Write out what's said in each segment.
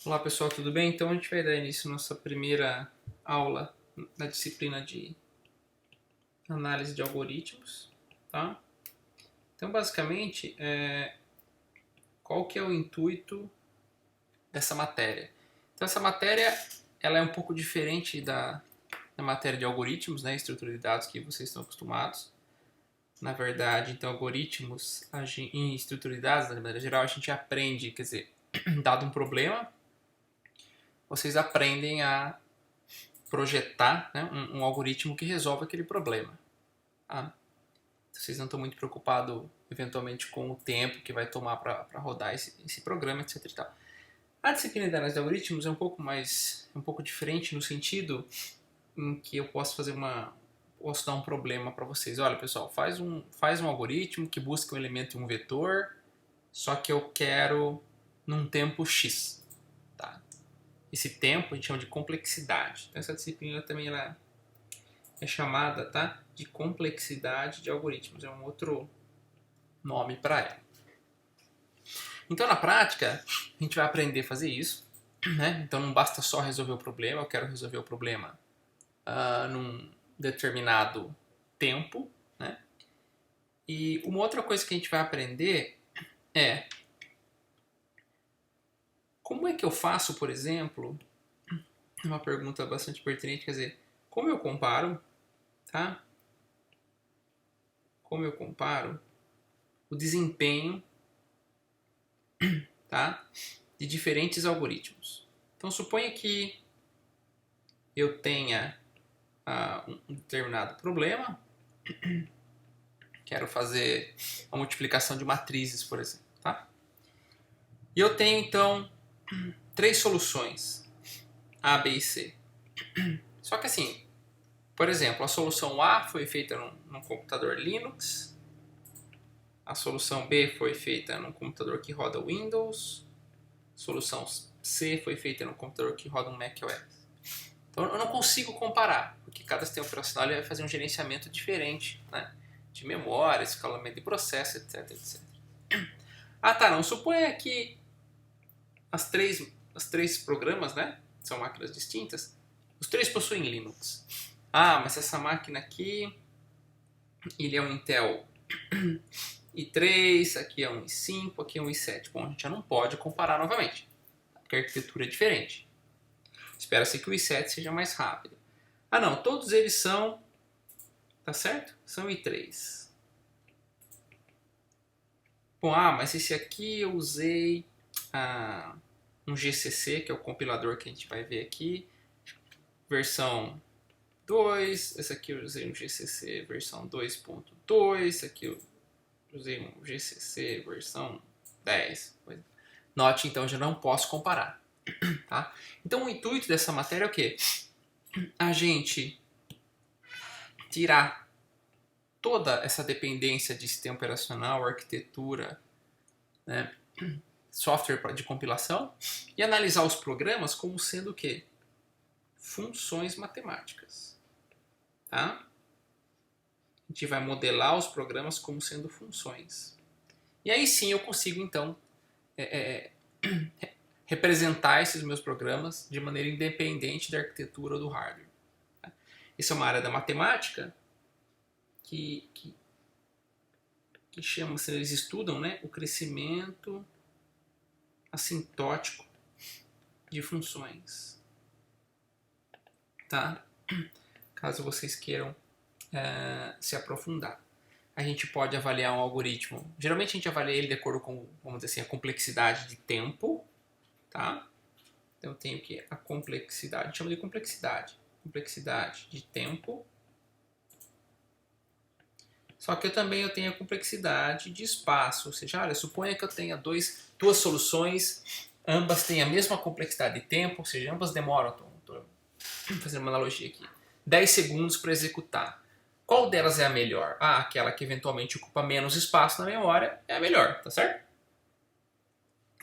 Olá pessoal, tudo bem? Então a gente vai dar início à nossa primeira aula na disciplina de análise de algoritmos, tá? Então basicamente, qual que é o intuito dessa matéria? Então essa matéria, ela é um pouco diferente da matéria de algoritmos, né, estrutura de dados que vocês estão acostumados. Na verdade, então algoritmos em estrutura de dados, de maneira geral, a gente aprende, quer dizer, dado um problema, vocês aprendem a projetar, né, um algoritmo que resolve aquele problema. Tá? Vocês não estão muito preocupados, eventualmente, com o tempo que vai tomar para rodar esse programa, etc. E tal. A disciplina de análise de algoritmos é um pouco diferente no sentido em que eu posso dar um problema para vocês. Olha, pessoal, faz um algoritmo que busca um elemento em um vetor, só que eu quero num tempo X. Tá? Esse tempo a gente chama de complexidade. Então, essa disciplina também é chamada, tá, de complexidade de algoritmos. É um outro nome para ela. Então, na prática, a gente vai aprender a fazer isso. Né? Então, não basta só resolver o problema. Eu quero resolver o problema num determinado tempo. Né? E uma outra coisa que a gente vai aprender é como é que eu faço, por exemplo, uma pergunta bastante pertinente, quer dizer, como eu comparo, tá? Como eu comparo o desempenho, tá, de diferentes algoritmos. Então, suponha que eu tenha um determinado problema, quero fazer a multiplicação de matrizes, por exemplo. Tá? E eu tenho, então, três soluções, A, B e C. Só que assim, por exemplo, a solução A foi feita num computador Linux, a solução B foi feita num computador que roda Windows, a solução C foi feita num computador que roda um macOS. Então eu não consigo comparar, porque cada sistema operacional vai fazer um gerenciamento diferente, né? De memória, escalamento de processo, etc, etc. Ah, tá, não. Suponha que as três programas, né? São máquinas distintas. Os três possuem Linux. Ah, mas essa máquina aqui, ele é um Intel i3, aqui é um i5, aqui é um i7. Bom, a gente já não pode comparar novamente, porque a arquitetura é diferente. Espera-se que o i7 seja mais rápido. Ah, não, todos eles são, tá certo? São i3. Bom, mas esse aqui eu usei um GCC, que é o compilador que a gente vai ver aqui, versão 2. Esse aqui eu usei um GCC versão 2.2. Esse aqui eu usei um GCC versão 10. Note, então, já não posso comparar. Tá? Então, o intuito dessa matéria é o quê? A gente tirar toda essa dependência de sistema operacional, arquitetura, né, software de compilação e analisar os programas como sendo o quê? Funções matemáticas. Tá? A gente vai modelar os programas como sendo funções. E aí sim eu consigo, então, representar esses meus programas de maneira independente da arquitetura ou do hardware. Tá? Isso é uma área da matemática que chama, eles estudam, né, o crescimento assintótico de funções. Tá? Caso vocês queiram se aprofundar. A gente pode avaliar um algoritmo. Geralmente a gente avalia ele de acordo com, vamos dizer assim, a complexidade de tempo. Tá? Então eu tenho que a complexidade, a gente chama de complexidade. Complexidade de tempo. Só que eu também tenho a complexidade de espaço. Ou seja, olha, suponha que eu tenha duas soluções, ambas têm a mesma complexidade de tempo, ou seja, ambas demoram, estou fazendo uma analogia aqui, 10 segundos para executar. Qual delas é a melhor? Aquela que eventualmente ocupa menos espaço na memória é a melhor, tá certo?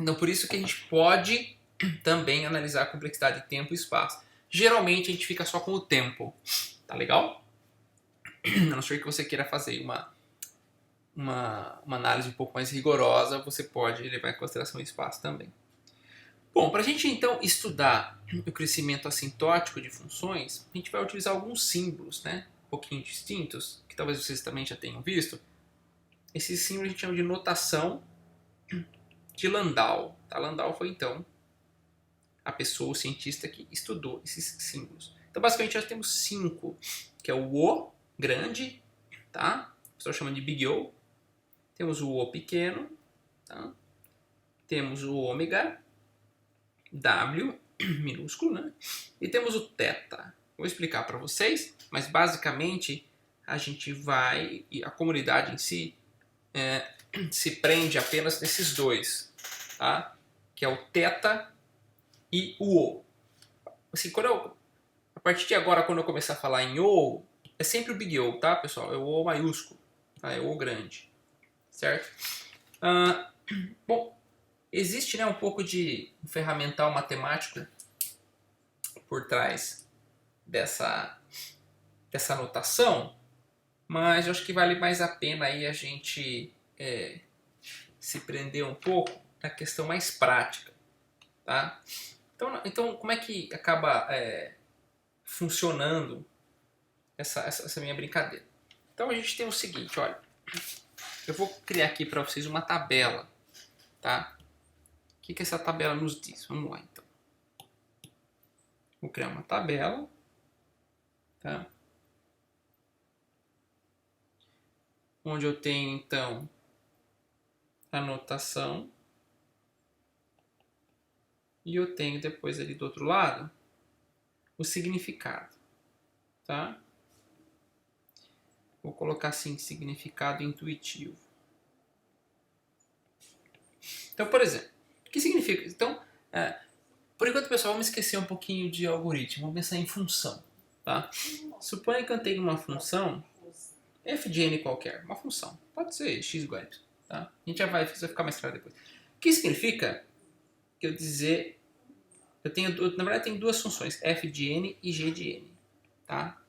Então por isso que a gente pode também analisar a complexidade de tempo e espaço. Geralmente a gente fica só com o tempo, tá legal? A não ser que você queira fazer uma análise um pouco mais rigorosa, você pode levar em consideração o espaço também. Bom, para a gente então estudar o crescimento assintótico de funções, a gente vai utilizar alguns símbolos, né? Um pouquinho distintos, que talvez vocês também já tenham visto. Esses símbolos a gente chama de notação de Landau. Tá? Landau foi então a pessoa, o cientista que estudou esses símbolos. Então basicamente nós temos 5, que é o O grande, tá? O pessoal chama de Big O. Temos o O pequeno, tá? Temos o ômega, W minúsculo, né? E temos o θ. Vou explicar para vocês, mas basicamente a gente vai, a comunidade em si se prende apenas nesses dois, tá? Que é o θ e o O. Assim, a partir de agora, quando eu começar a falar em O, é sempre o Big O, tá, pessoal? É o O maiúsculo, tá? É o O grande, certo? Bom, existe, né, um pouco de um ferramental matemático por trás dessa notação, mas eu acho que vale mais a pena aí a gente se prender um pouco na questão mais prática, tá? Então como é que acaba funcionando essa minha brincadeira? Então a gente tem o seguinte, olha, eu vou criar aqui para vocês uma tabela, tá? O que essa tabela nos diz? Vamos lá, então. Vou criar uma tabela, tá? Onde eu tenho, então, a notação. E eu tenho depois ali do outro lado o significado, tá? Vou colocar assim, significado intuitivo. Então, por exemplo, o que significa? Então, por enquanto, pessoal, vamos esquecer um pouquinho de algoritmo, vamos pensar em função, tá? Suponha que eu tenho uma função f de n qualquer, uma função, pode ser x igual a y, tá? A gente já vai ficar mais claro depois. O que significa que eu dizer, na verdade, tem duas funções, f de n e g de n, tá?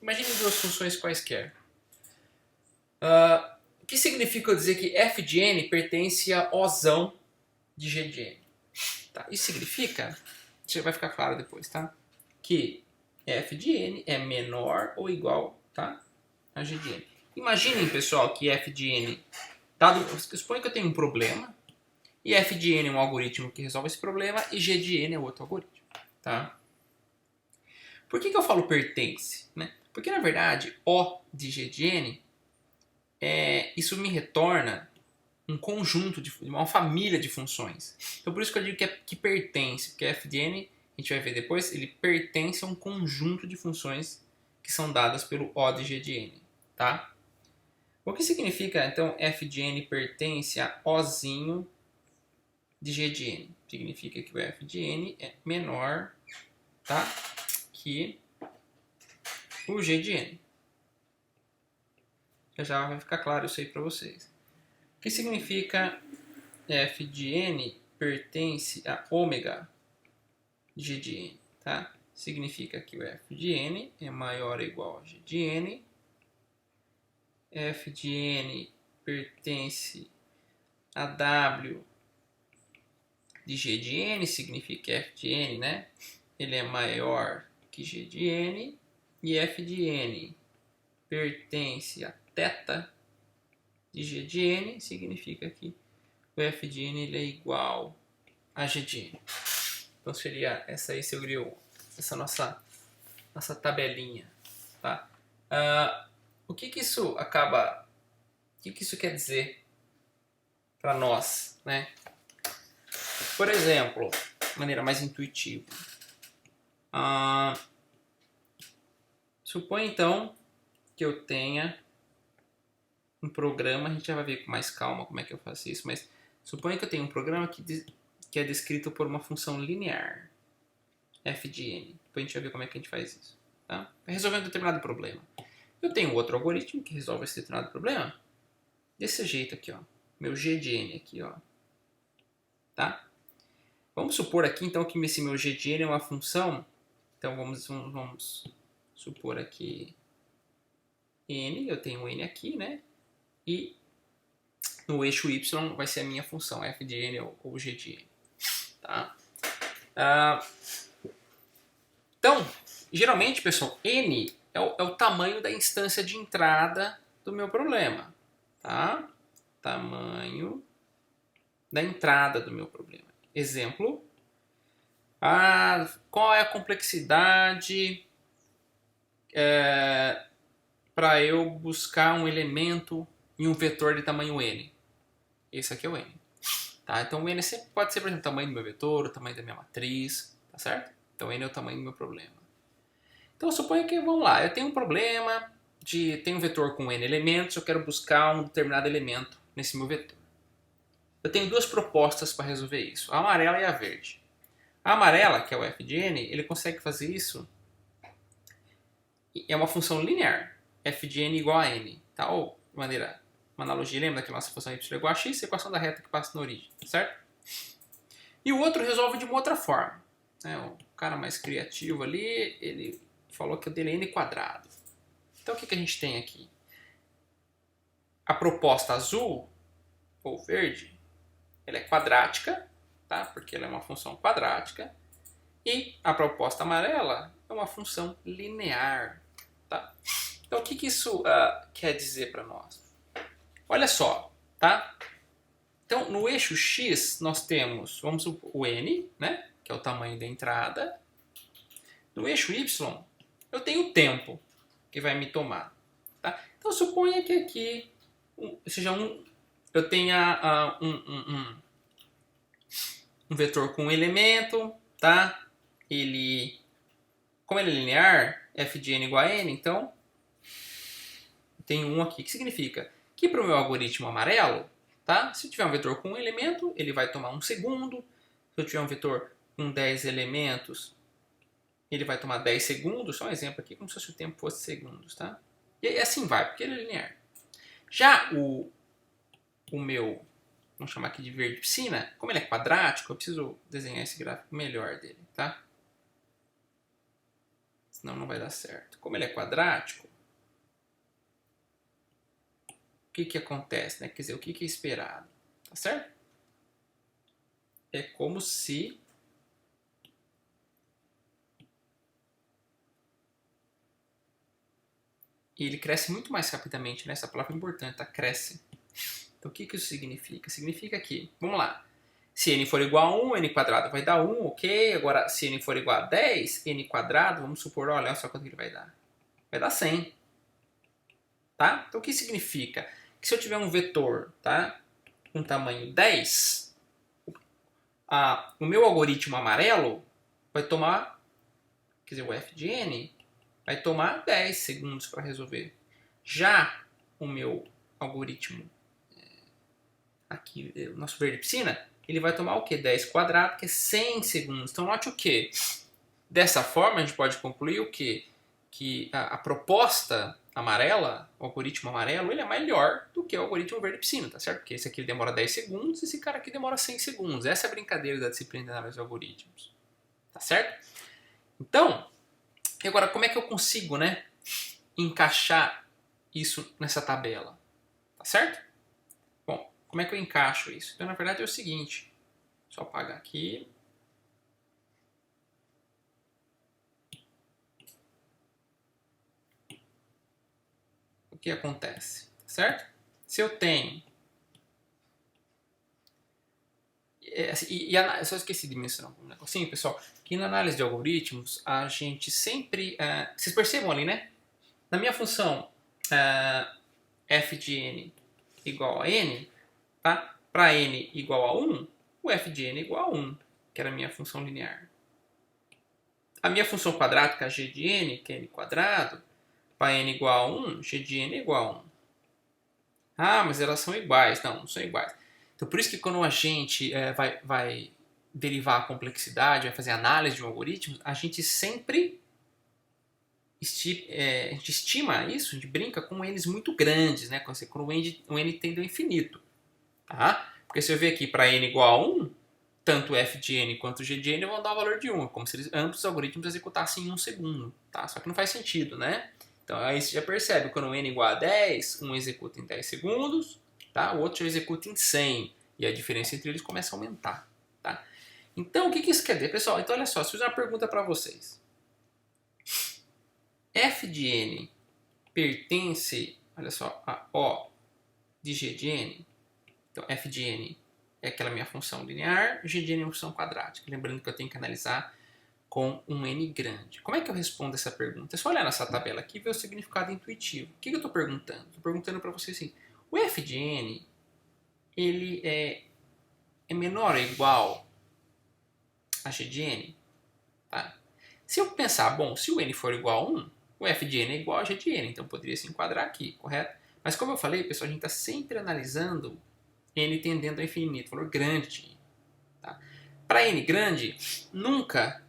Imagine duas funções quaisquer. O que significa eu dizer que f de n pertence a Ozão de g de n? Tá? Isso significa, isso vai ficar claro depois, tá? Que f de n é menor ou igual, tá, a g de n. Imaginem, pessoal, que f de n, suponha que eu tenho um problema, e f de n é um algoritmo que resolve esse problema, e g de n é outro algoritmo, tá? Por que eu falo pertence? Né? Porque, na verdade, O de g de n, isso me retorna um conjunto, uma família de funções. Então, por isso que eu digo que pertence, porque f de n, a gente vai ver depois, ele pertence a um conjunto de funções que são dadas pelo O de g de n, tá? O que significa, então, f de n pertence a Ozinho de g de n? Significa que o f de n é menor, tá, que o g de n. Já vai ficar claro isso aí para vocês. O que significa f de n pertence a ômega g de n, tá? Significa que o f de n é maior ou igual a g de n. F de n pertence a w de g de n, significa que f de n, né? Ele é maior que g de n. E f de n pertence a θ de g de n, significa que o f de n ele é igual a g de n. Então seria essa aí, seria essa nossa tabelinha, tá? O que isso quer dizer para nós, né? Por exemplo, de maneira mais intuitiva, suponha então que eu tenha um programa, a gente já vai ver com mais calma como é que eu faço isso, mas suponha que eu tenho um programa que é descrito por uma função linear, f de n. Depois a gente vai ver como é que a gente faz isso, tá? Para resolver um determinado problema. Eu tenho outro algoritmo que resolve esse determinado problema desse jeito aqui, ó. Meu g de n aqui, ó. Tá? Vamos supor aqui, então, que esse meu g de n é uma função. Então, vamos supor aqui n, eu tenho um n aqui, né? E no eixo y vai ser a minha função, f de n ou g de n. Tá? Então, geralmente, pessoal, n é o tamanho da instância de entrada do meu problema, tá? Tamanho da entrada do meu problema. Exemplo, qual é a complexidade para eu buscar um elemento em um vetor de tamanho n? Esse aqui é o n. Tá? Então o n sempre pode ser, por exemplo, o tamanho do meu vetor, o tamanho da minha matriz, tá certo? Então n é o tamanho do meu problema. Então suponha que, vamos lá, eu tenho um problema tenho um vetor com n elementos, eu quero buscar um determinado elemento nesse meu vetor. Eu tenho duas propostas para resolver isso, a amarela e a verde. A amarela, que é o f de n, ele consegue fazer isso, é uma função linear, f de n igual a n, tá? Ou, de maneira, uma analogia, lembra que a nossa função y é igual a x, equação da reta que passa na origem, certo? E o outro resolve de uma outra forma. O cara mais criativo ali, ele falou que o dele é n quadrado. Então o que a gente tem aqui? A proposta azul, ou verde, ela é quadrática, tá? Porque ela é uma função quadrática. E a proposta amarela é uma função linear, tá? Então o que isso quer dizer para nós? Olha só, tá? Então no eixo x nós temos, vamos supor, o n, né? Que é o tamanho da entrada. No eixo y eu tenho o tempo que vai me tomar, tá? Então suponha que aqui eu tenha um vetor com um elemento, tá? Como ele é linear, f de n igual a n, então tem um aqui, que significa que para o meu algoritmo amarelo, tá? Se eu tiver um vetor com um elemento, ele vai tomar 1 segundo. Se eu tiver um vetor com 10 elementos, ele vai tomar 10 segundos. Só um exemplo aqui, como se o tempo fosse segundos, tá? E assim vai, porque ele é linear. Já o meu, vamos chamar aqui de verde piscina, como ele é quadrático, eu preciso desenhar esse gráfico melhor dele, tá? Senão não vai dar certo. Como ele é quadrático, o que acontece, né? Quer dizer, o que é esperado, tá certo? É como se ele cresce muito mais rapidamente, né? Essa palavra é importante, tá? Cresce. Então o que isso significa? Significa que, vamos lá, se n for igual a 1, n quadrado vai dar 1, ok? Agora, se n for igual a 10, n quadrado, vamos supor, olha só quanto que ele vai dar. Vai dar 100. Tá? Então o que significa? Que se eu tiver um vetor, tá? Com tamanho 10, o meu algoritmo amarelo vai tomar, quer dizer, o f de n, vai tomar 10 segundos para resolver. Já o meu algoritmo aqui, o nosso verde piscina, ele vai tomar o quê? 10 quadrado, que é 100 segundos. Então note o quê? Dessa forma a gente pode concluir o quê? Que a proposta amarela, o algoritmo amarelo, ele é melhor do que o algoritmo verde piscina, tá certo? Porque esse aqui demora 10 segundos e esse cara aqui demora 100 segundos. Essa é a brincadeira da disciplina de análise de algoritmos. Tá certo? Então, agora como é que eu consigo, né, encaixar isso nessa tabela? Tá certo? Bom, como é que eu encaixo isso? Então, na verdade, é o seguinte. Só apagar aqui. O que acontece? Certo? Se eu tenho... eu só esqueci de mencionar um negocinho, pessoal. Que na análise de algoritmos, a gente sempre... vocês percebam ali, né? Na minha função f de n igual a n, tá? Para n igual a 1, o f de n é igual a 1, que era a minha função linear. A minha função quadrática g de n, que é n quadrado, para n igual a 1, g de n é igual a 1. Ah, mas elas são iguais. Não, não são iguais. Então, por isso que quando a gente vai derivar a complexidade, vai fazer análise de um algoritmo, a gente sempre a gente estima isso, a gente brinca com n's muito grandes, né? Quando o n tende ao infinito. Tá? Porque se eu ver aqui para n igual a 1, tanto f de n quanto g de n vão dar o valor de 1, como se ambos os algoritmos executassem em 1 segundo. Tá? Só que não faz sentido, né? Então aí você já percebe, quando n igual a 10, um executa em 10 segundos, tá? O outro já executa em 100, e a diferença entre eles começa a aumentar. Tá? Então, o que isso quer dizer? Pessoal, então olha só, se eu fizer uma pergunta para vocês. F de n pertence, olha só, a O de G de n. Então, f de n é aquela minha função linear, g de n é uma função quadrática. Lembrando que eu tenho que analisar com um n grande. Como é que eu respondo essa pergunta? É só olhar nessa tabela aqui e ver o significado intuitivo. O que eu estou perguntando? Estou perguntando para vocês assim, o f de n ele é menor ou igual a g de n? Tá? Se eu pensar, bom, se o n for igual a 1, o f de n é igual a g de n, então poderia se enquadrar aqui, correto? Mas como eu falei, pessoal, a gente está sempre analisando n tendendo ao infinito, valor grande de n. Tá? Para n grande, nunca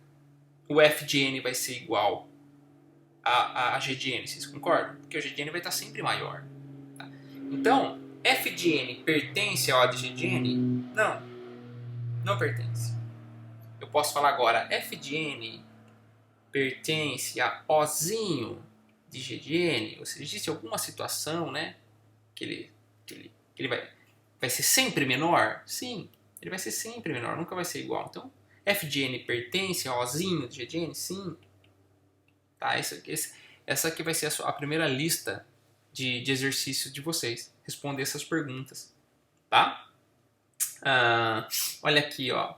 o f de n vai ser igual a g de n, vocês concordam? Porque o g de n vai estar sempre maior. Tá? Então, f de n pertence a O de g de n? Não, não pertence. Eu posso falar agora, f de n pertence a Ozinho de g de n, ou seja, existe alguma situação, né, que ele vai ser sempre menor? Sim, ele vai ser sempre menor, nunca vai ser igual. Então, f de n pertence a Ozinho de g de n? Sim. Tá? Essa aqui vai ser a primeira lista de exercícios de vocês. Responder essas perguntas. Tá? Olha aqui, ó.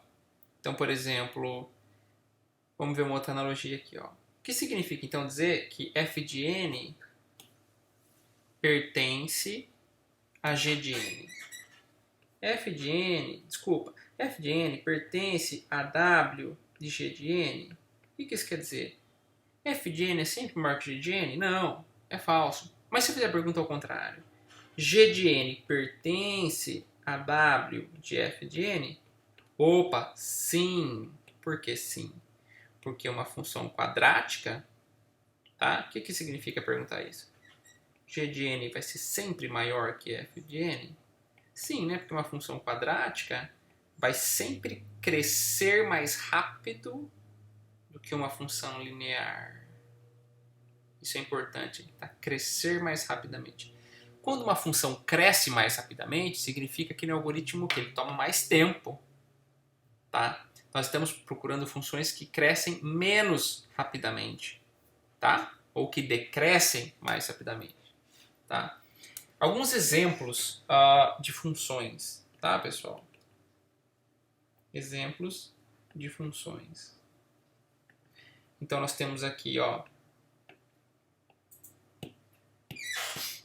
Então, por exemplo, vamos ver uma outra analogia aqui, ó. O que significa, então, dizer que f de n pertence a g de n? F de n pertence a W de g de n? O que isso quer dizer? F de n é sempre maior que G de n? Não, é falso. Mas se eu fizer a pergunta ao contrário, G de n pertence a W de F de n? Opa, sim. Por que sim? Porque é uma função quadrática, tá? O que significa perguntar isso? G de n vai ser sempre maior que F de n? Sim, né? Porque uma função quadrática vai sempre crescer mais rápido do que uma função linear. Isso é importante, tá? Crescer mais rapidamente. Quando uma função cresce mais rapidamente, significa que no algoritmo que ele toma mais tempo, tá? Nós estamos procurando funções que crescem menos rapidamente, tá? Ou que decrescem mais rapidamente, tá? Alguns exemplos de funções, tá, pessoal? Exemplos de funções. Então nós temos aqui, ó,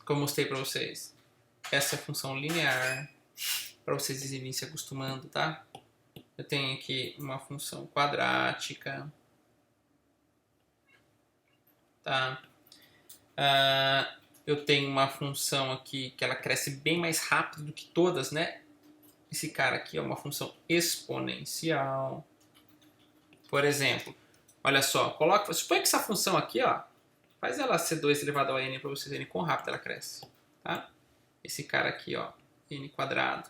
como eu mostrei para vocês, essa é a função linear, para vocês irem se acostumando, tá? Eu tenho aqui uma função quadrática, tá? Eu tenho uma função aqui que ela cresce bem mais rápido do que todas, né? Esse cara aqui é uma função exponencial. Por exemplo, olha só, suponha que essa função aqui, ó, faz ela ser 2 elevado a n para vocês verem quão rápido ela cresce, tá? Esse cara aqui, ó, n quadrado.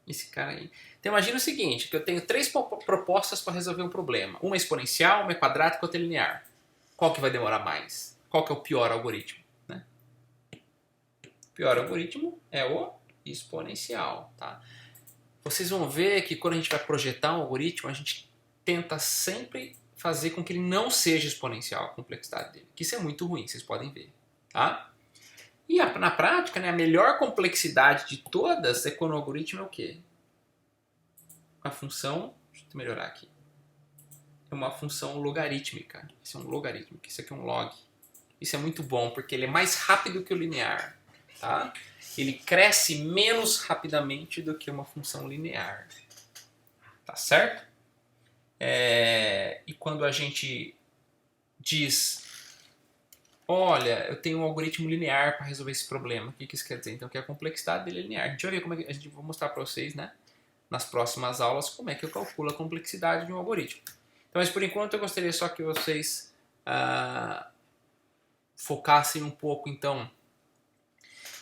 Esse cara aí. Então imagina o seguinte, que eu tenho 3 propostas para resolver um problema. Uma é exponencial, uma é quadrática e outra é linear. Qual que vai demorar mais? Qual que é o pior algoritmo? Né? O pior algoritmo é o exponencial, tá? Vocês vão ver que quando a gente vai projetar um algoritmo, a gente tenta sempre fazer com que ele não seja exponencial, a complexidade dele. Que isso é muito ruim, vocês podem ver, tá? E na prática, né, a melhor complexidade de todas é quando o algoritmo é o quê? Uma função, deixa eu melhorar aqui, é uma função logarítmica. Isso é um logaritmo, isso aqui é um log. Isso é muito bom, porque ele é mais rápido que o linear, tá? Ele cresce menos rapidamente do que uma função linear, tá certo? E quando a gente diz, olha, eu tenho um algoritmo linear para resolver esse problema, o que isso quer dizer? Então, que a complexidade dele é linear. A gente vai ver como é que a gente vai mostrar para vocês, né, nas próximas aulas, como é que eu calculo a complexidade de um algoritmo. Então, mas por enquanto eu gostaria só que vocês focassem um pouco, então,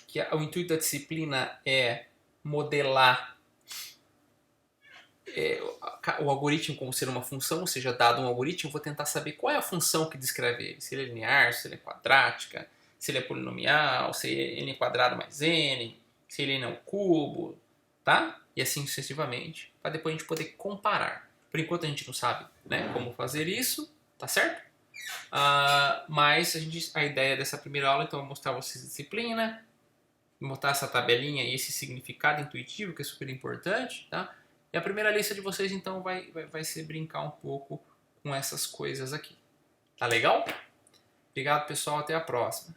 que o intuito da disciplina é modelar o algoritmo como ser uma função, ou seja, dado um algoritmo, eu vou tentar saber qual é a função que descreve ele. Se ele é linear, se ele é quadrática, se ele é polinomial, se ele é n quadrado mais n, se ele é n ao cubo, tá? E assim sucessivamente, para depois a gente poder comparar. Por enquanto a gente não sabe, né, como fazer isso, tá certo? Mas a ideia dessa primeira aula então é mostrar vocês a disciplina, mostrar essa tabelinha e esse significado intuitivo que é super importante, tá? E a primeira lista de vocês então vai ser brincar um pouco com essas coisas aqui. Tá legal? Obrigado, pessoal, até a próxima.